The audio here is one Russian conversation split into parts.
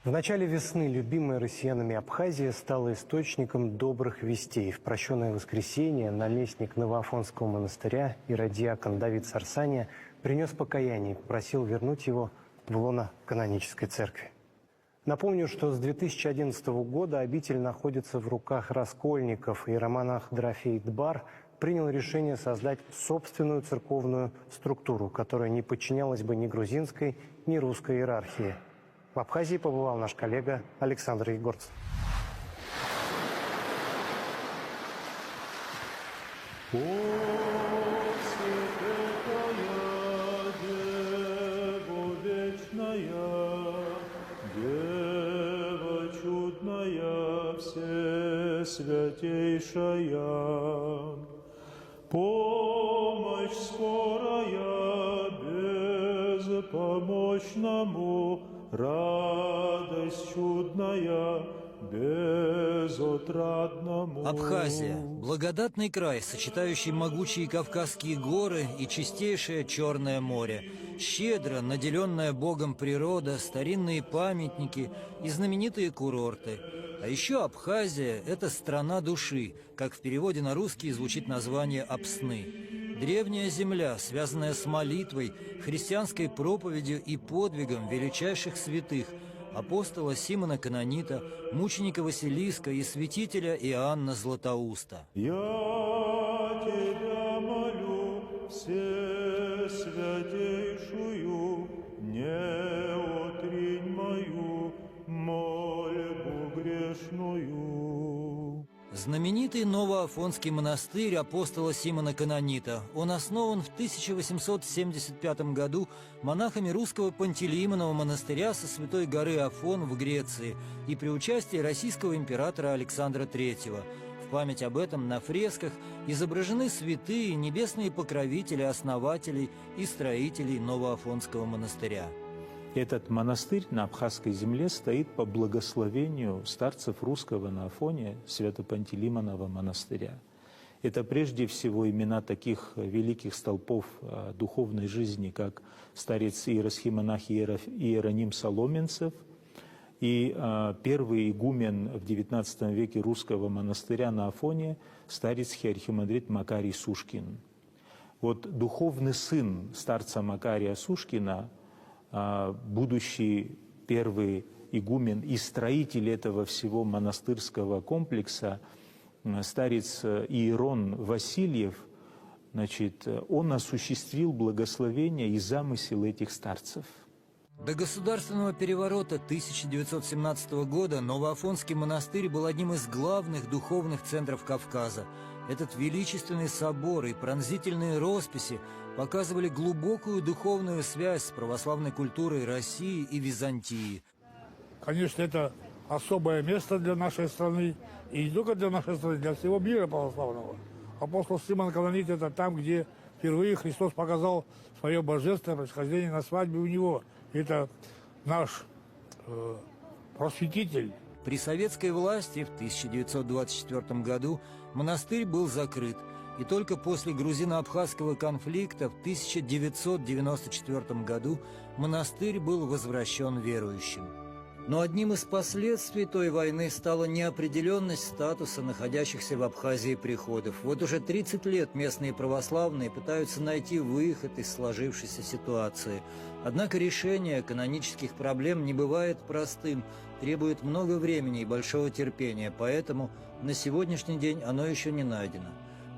В начале весны любимая россиянами Абхазия стала источником добрых вестей. В прощенное воскресенье наместник Новоафонского монастыря иродиакон Давид Сарсания принес покаяние и просил вернуть его в лоно канонической церкви. Напомню, что с 2011 года обитель находится в руках раскольников, и иеромонах Дорофей Дбар принял решение создать собственную церковную структуру, которая не подчинялась бы ни грузинской, ни русской иерархии. В Абхазии побывал наш коллега Александр Егорцев. Дева чудная, всесвятейшая, помощь скорая безпомощному, радость чудная безотрадному. Абхазия – благодатный край, сочетающий могучие Кавказские горы и чистейшее Черное море. Щедро наделенная Богом природа, старинные памятники и знаменитые курорты. А еще Абхазия – это страна души, как в переводе на русский звучит название Апсны. Древняя земля, связанная с молитвой, христианской проповедью и подвигом величайших святых – апостола Симона Канонита, мученика Василиска и святителя Иоанна Златоуста. Я тебя молю, всесвятейшую, не отринь мою мольбу грешную. Знаменитый Новоафонский монастырь апостола Симона Канонита. Он основан в 1875 году монахами русского Пантелеимонова монастыря со Святой горы Афон в Греции и при участии российского императора Александра III. В память об этом на фресках изображены святые, небесные покровители основателей и строителей Новоафонского монастыря. Этот монастырь на Абхазской земле стоит по благословению старцев русского на Афоне Свято-Пантелеимонова монастыря. Это прежде всего имена таких великих столпов духовной жизни, как старец иеросхимонах Иероним Соломенцев и первый игумен в XIX веке русского монастыря на Афоне, старец хиархимандрит Макарий Сушкин. Вот духовный сын старца Макария Сушкина, будущий первый игумен и строитель этого всего монастырского комплекса, старец Иерон Васильев, значит, он осуществил благословение и замысел этих старцев. До государственного переворота 1917 года Новоафонский монастырь был одним из главных духовных центров Кавказа. Этот величественный собор и пронзительные росписи показывали глубокую духовную связь с православной культурой России и Византии. Конечно, это особое место для нашей страны, и не только для нашей страны, для всего мира православного. Апостол Симон Канонит – это там, где впервые Христос показал свое божественное происхождение на свадьбе у него. Это наш просветитель. При советской власти в 1924 году монастырь был закрыт, и только после грузино-абхазского конфликта в 1994 году монастырь был возвращен верующим. Но одним из последствий той войны стала неопределенность статуса находящихся в Абхазии приходов. Вот уже 30 лет местные православные пытаются найти выход из сложившейся ситуации. Однако решение канонических проблем не бывает простым, требует много времени и большого терпения, поэтому на сегодняшний день оно еще не найдено.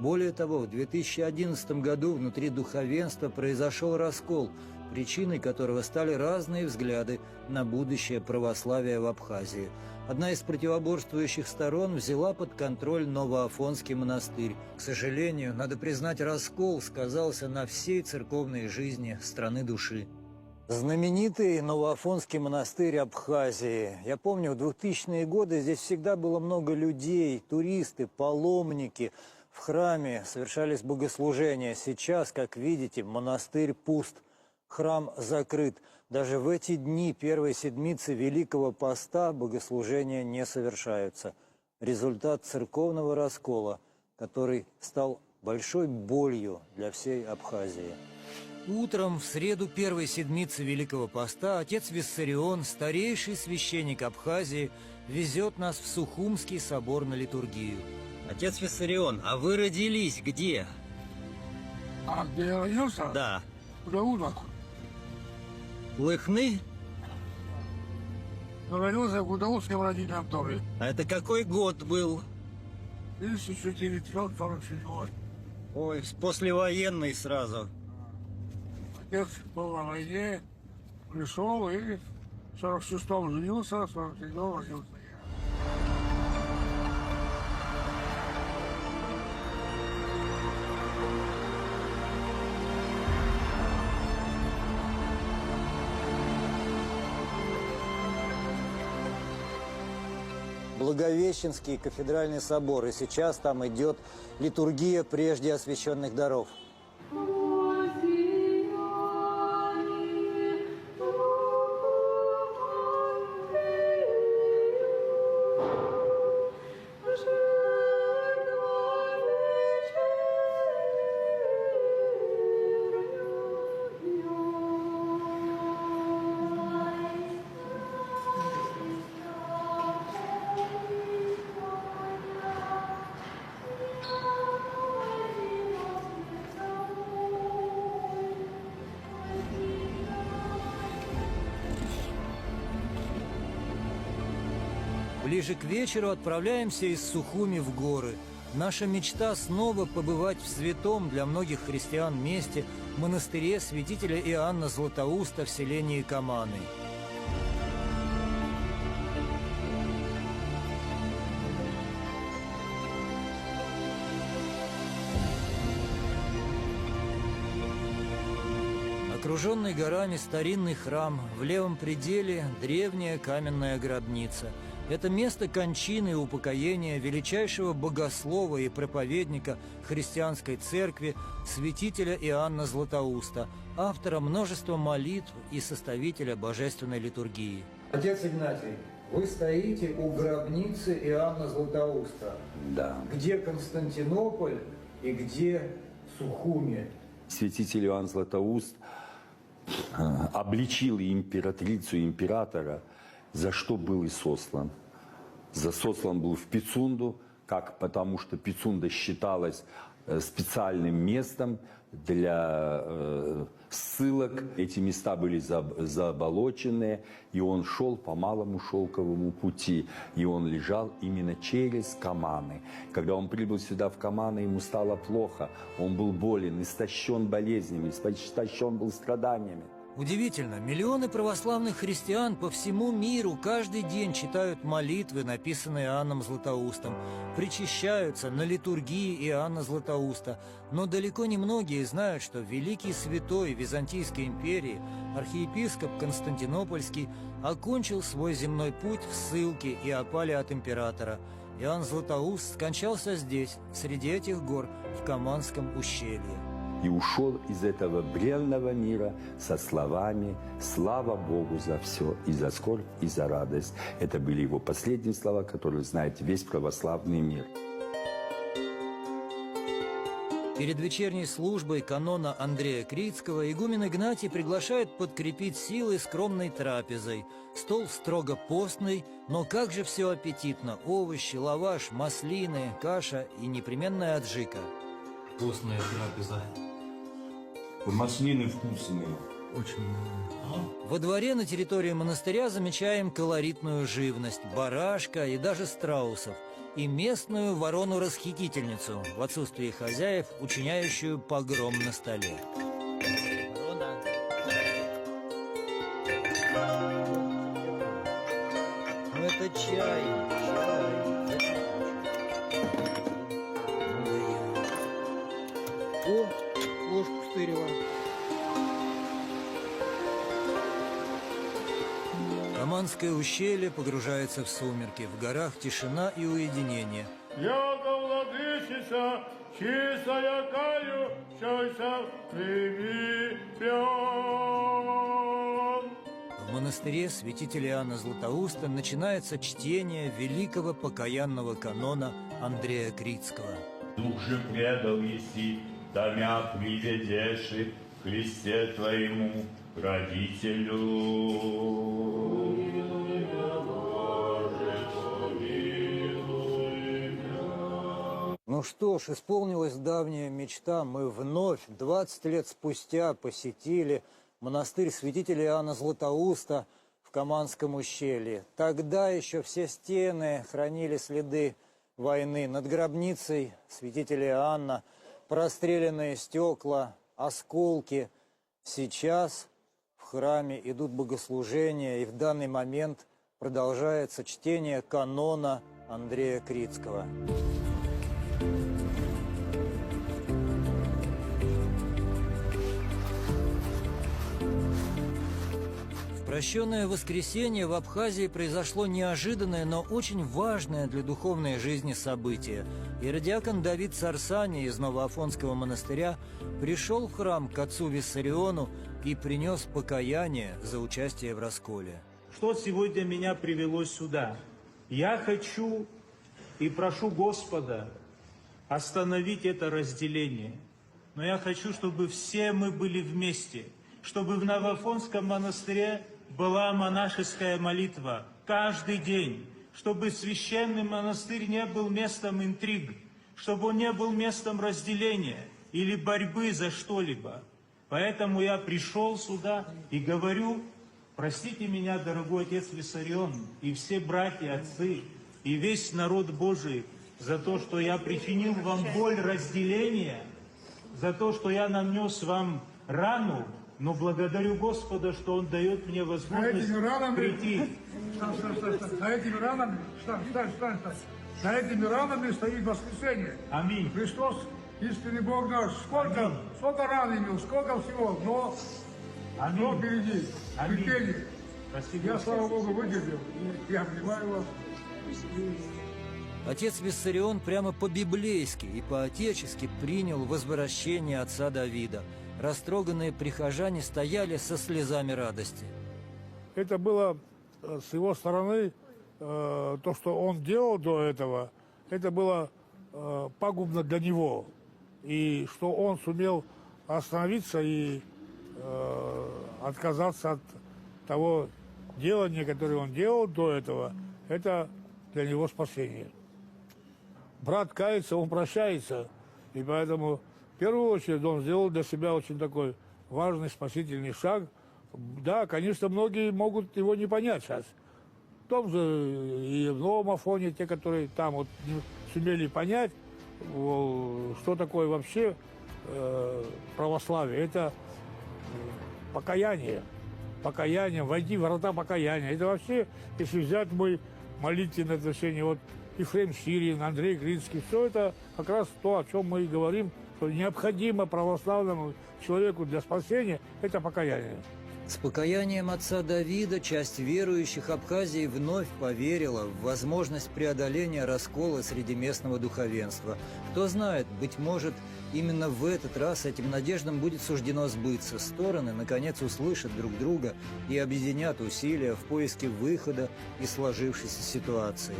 Более того, в 2011 году внутри духовенства произошел раскол, причиной которого стали разные взгляды на будущее православия в Абхазии. Одна из противоборствующих сторон взяла под контроль Новоафонский монастырь. К сожалению, надо признать, раскол сказался на всей церковной жизни страны души. Знаменитый Новоафонский монастырь Абхазии. Я помню, в 2000-е годы здесь всегда было много людей, туристы, паломники. В храме совершались богослужения. Сейчас, как видите, монастырь пуст. Храм закрыт. Даже в эти дни первой седмицы Великого Поста богослужения не совершаются. Результат церковного раскола, который стал большой болью для всей Абхазии. Утром в среду первой седмицы Великого Поста отец Виссарион, старейший священник Абхазии, везет нас в Сухумский собор на литургию. Отец Виссарион, а вы родились где? А где я родился? Да. Гудаутах. Лыхны? Родился в Гудаутском родителям тоже. А это какой год был? 1947. Ой, послевоенный сразу. Отец был на войне, пришел и в 46-м женился, в 47-м родился. Благовещенский кафедральный собор, и сейчас там идет литургия прежде освященных даров. Ближе к вечеру отправляемся из Сухуми в горы. Наша мечта снова побывать в святом для многих христиан месте, монастыре святителя Иоанна Златоуста в селении Каманы. Окруженный горами старинный храм, в левом пределе древняя каменная гробница. Это место кончины и упокоения величайшего богослова и проповедника христианской церкви, святителя Иоанна Златоуста, автора множества молитв и составителя божественной литургии. Отец Игнатий, вы стоите у гробницы Иоанна Златоуста. Да. Где Константинополь и где Сухуми? Святитель Иоанн Златоуст обличил императрицу и императора, за что был и сослан. Сослан был в Пицунду, потому что Пицунда считалась специальным местом для ссылок. Эти места были заболоченные, и он шел по малому шелковому пути, и он лежал именно через Каманы. Когда он прибыл сюда в Каманы, ему стало плохо, он был болен, истощен болезнями, истощен был страданиями. Удивительно, миллионы православных христиан по всему миру каждый день читают молитвы, написанные Иоанном Златоустом, причащаются на литургии Иоанна Златоуста, но далеко не многие знают, что великий святой Византийской империи, архиепископ Константинопольский, окончил свой земной путь в ссылке и опале от императора. Иоанн Златоуст скончался здесь, среди этих гор, в Каманском ущелье. И ушел из этого бренного мира со словами «Слава Богу за все, и за скорбь, и за радость». Это были его последние слова, которые знает весь православный мир. Перед вечерней службой канона Андрея Крицкого игумен Игнатий приглашает подкрепить силы скромной трапезой. Стол строго постный, но как же все аппетитно! Овощи, лаваш, маслины, каша и непременная аджика. Вкусная трапеза. Маслины вкусные. Очень. Во дворе на территории монастыря замечаем колоритную живность, барашка и даже страусов, и местную ворону-расхитительницу, в отсутствии хозяев, учиняющую погром на столе. Ну это чай. О, ложку стырила. Каманское ущелье погружается в сумерки. В горах тишина и уединение. Яко владычица, чистая каю, чайся, прими пьян. В монастыре святителя Иоанна Златоуста начинается чтение великого покаянного канона Андрея Крицкого. Дух же предал еси, томя приведеши, Христе Твоему родителю. Ну что ж, исполнилась давняя мечта. Мы вновь, 20 лет спустя, посетили монастырь святителя Иоанна Златоуста в Каманском ущелье. Тогда еще все стены хранили следы войны. Над гробницей святителя Иоанна простреленные стекла, осколки. Сейчас в храме идут богослужения, и в данный момент продолжается чтение канона Андрея Крицкого. В прощенное воскресенье в Абхазии произошло неожиданное, но очень важное для духовной жизни событие. Иеродиакон Давид Сарсани из Новоафонского монастыря пришел в храм к отцу Виссариону и принес покаяние за участие в расколе. Что сегодня меня привело сюда? Я хочу и прошу Господа остановить это разделение. Но я хочу, чтобы все мы были вместе, чтобы в Новоафонском монастыре была монашеская молитва каждый день, чтобы священный монастырь не был местом интриг, чтобы он не был местом разделения или борьбы за что-либо. Поэтому я пришел сюда и говорю: простите меня, дорогой отец Виссарион, и все братья, отцы, и весь народ Божий, за то, что я причинил вам боль разделения, за то, что я нанес вам рану, но благодарю Господа, что Он дает мне возможность прийти. За этими ранами, за этими ранами стоит воскресенье. Аминь. Христос, истинный Бог наш. Сколько ран имел, сколько всего, но Аминь. впереди. Аминь. Терпение. Спасибо. Я, слава Богу, выдержал. И я обнимаю вас. Отец Виссарион прямо по-библейски и по-отечески принял возвращение отца Давида. Растроганные прихожане стояли со слезами радости. Это было с его стороны, то, что он делал до этого, это было пагубно для него. И что он сумел остановиться и отказаться от того делания, которое он делал до этого, это для него спасение. Брат кается, он прощается, и поэтому в первую очередь он сделал для себя очень такой важный спасительный шаг. Да, конечно, многие могут его не понять сейчас. В том же и в Новом Афоне, те, которые там вот не сумели понять, что такое вообще православие. Это покаяние. Покаяние, войти в врата покаяния. Это вообще, если взять мой молитвенное отношение, вот Ефрем Сирин, Андрей Крицкий, все это как раз то, о чем мы и говорим, что необходимо православному человеку для спасения, это покаяние. С покаянием отца Давида часть верующих Абхазии вновь поверила в возможность преодоления раскола среди местного духовенства. Кто знает, быть может, именно в этот раз этим надеждам будет суждено сбыться. Стороны, наконец, услышат друг друга и объединят усилия в поиске выхода из сложившейся ситуации.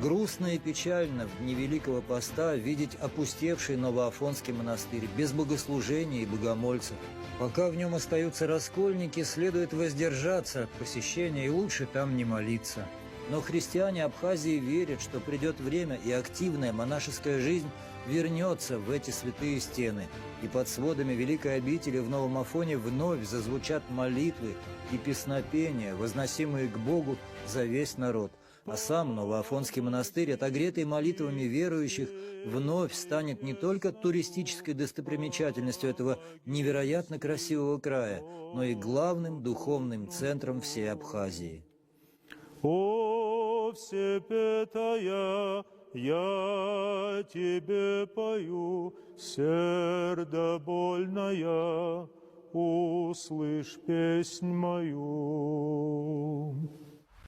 Грустно и печально в дни Великого Поста видеть опустевший Новоафонский монастырь без богослужения и богомольцев. Пока в нем остаются раскольники, следует воздержаться от посещения и лучше там не молиться. Но христиане Абхазии верят, что придет время, и активная монашеская жизнь вернется в эти святые стены, и под сводами Великой обители в Новом Афоне вновь зазвучат молитвы и песнопения, возносимые к Богу за весь народ. А сам Новоафонский монастырь, отогретый молитвами верующих, вновь станет не только туристической достопримечательностью этого невероятно красивого края, но и главным духовным центром всей Абхазии. О, всепетая, я тебе пою, сердобольная, услышь песнь мою.